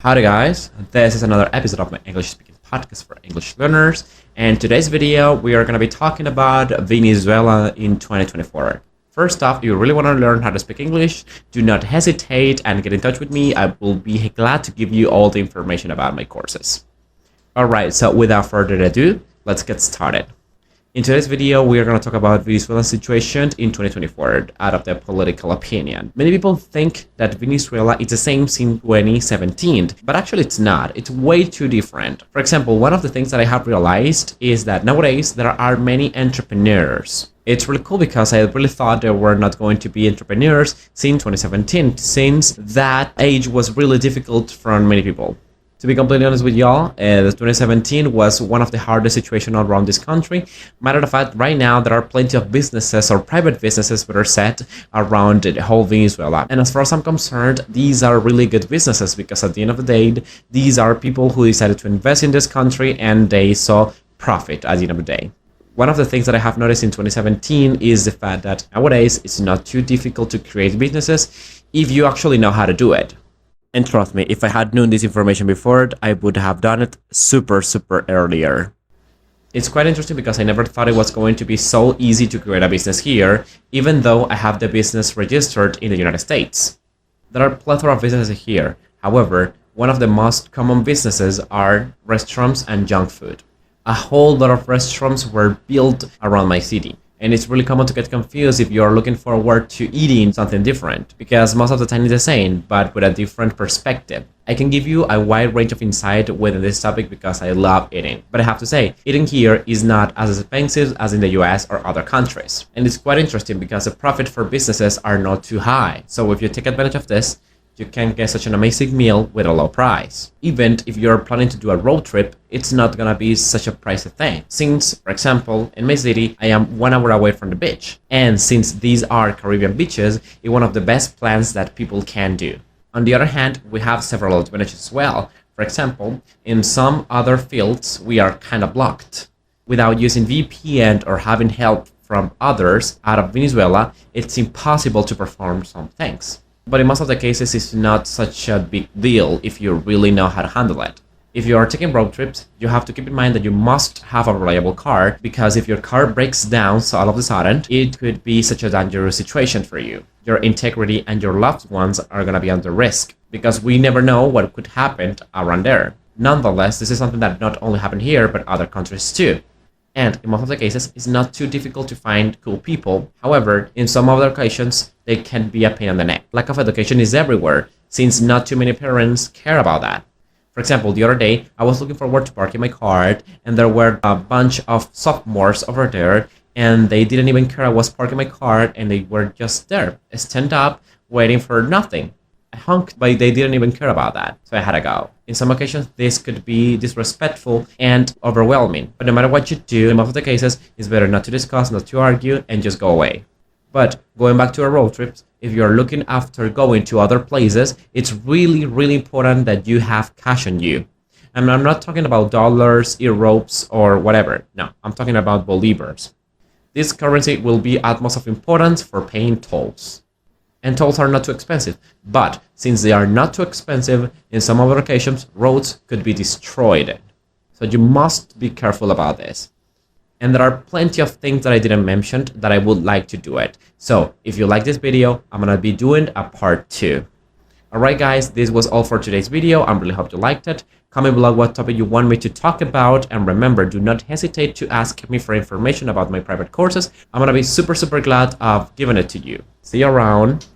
Howdy guys, this is another episode of my English speaking podcast for English learners, and today's video we are going to be talking about Venezuela in 2024. First off, if you really want to learn how to speak English, do not hesitate and get in touch with me. I will be glad to give you all the information about my courses. Alright, so without further ado, let's get started. In today's video, we are going to talk about Venezuela's situation in 2024 out of the political opinion. Many people think that Venezuela is the same since 2017, but actually it's not. It's way too different. For example, one of the things that I have realized is that nowadays there are many entrepreneurs. It's really cool because I really thought there were not going to be entrepreneurs since 2017, since that age was really difficult for many people. To be completely honest with y'all, 2017 was one of the hardest situations around this country. Matter of fact, right now there are plenty of businesses or private businesses that are set around the whole Venezuela. And as far as I'm concerned, these are really good businesses because at the end of the day, these are people who decided to invest in this country and they saw profit at the end of the day. One of the things that I have noticed in 2017 is the fact that nowadays it's not too difficult to create businesses if you actually know how to do it. And trust me, if I had known this information before, I would have done it super earlier. It's quite interesting because I never thought it was going to be so easy to create a business here, even though I have the business registered in the United States. There are a plethora of businesses here. However, one of the most common businesses are restaurants and junk food. A whole lot of restaurants were built around my city. And it's really common to get confused if you're looking forward to eating something different, because most of the time it's the same, but with a different perspective. I can give you a wide range of insight within this topic because I love eating. But I have to say, eating here is not as expensive as in the US or other countries. And it's quite interesting because the profit for businesses are not too high. So if you take advantage of this, you can get such an amazing meal with a low price. Even if you're planning to do a road trip, it's not gonna be such a pricey thing. Since, for example, in my city, I am 1 hour away from the beach. And since these are Caribbean beaches, it's one of the best plans that people can do. On the other hand, we have several advantages as well. For example, in some other fields, we are kind of blocked. Without using VPN or having help from others out of Venezuela, it's impossible to perform some things. But in most of the cases, it's not such a big deal if you really know how to handle it. If you are taking road trips, you have to keep in mind that you must have a reliable car, because if your car breaks down so all of a sudden, it could be such a dangerous situation for you. Your integrity and your loved ones are going to be under risk, because we never know what could happen around there. Nonetheless, this is something that not only happened here, but other countries too. And in most of the cases, it's not too difficult to find cool people. However, in some other occasions, they can be a pain in the neck. Lack of education is everywhere, since not too many parents care about that. For example, the other day, I was looking forward to parking my car, and there were a bunch of sophomores over there, and they didn't even care I was parking my car, and they were just there, stand up, waiting for nothing. I honked, but they didn't even care about that, so I had to go. In some occasions, this could be disrespectful and overwhelming, but no matter what you do, in most of the cases, it's better not to discuss, not to argue, and just go away. But going back to our road trips, if you're looking after going to other places, it's really important that you have cash on you. And I'm not talking about dollars, euros, or whatever. No, I'm talking about bolivars. This currency will be utmost of importance for paying tolls. And tolls are not too expensive, but since they are not too expensive, in some other occasions, roads could be destroyed. So you must be careful about this. And there are plenty of things that I didn't mention that I would like to do it. So if you like this video, I'm gonna be doing a part 2. Alright guys, this was all for today's video. I really hope you liked it. Comment below what topic you want me to talk about, and remember, do not hesitate to ask me for information about my private courses. I'm gonna be super glad of giving it to you. See you around.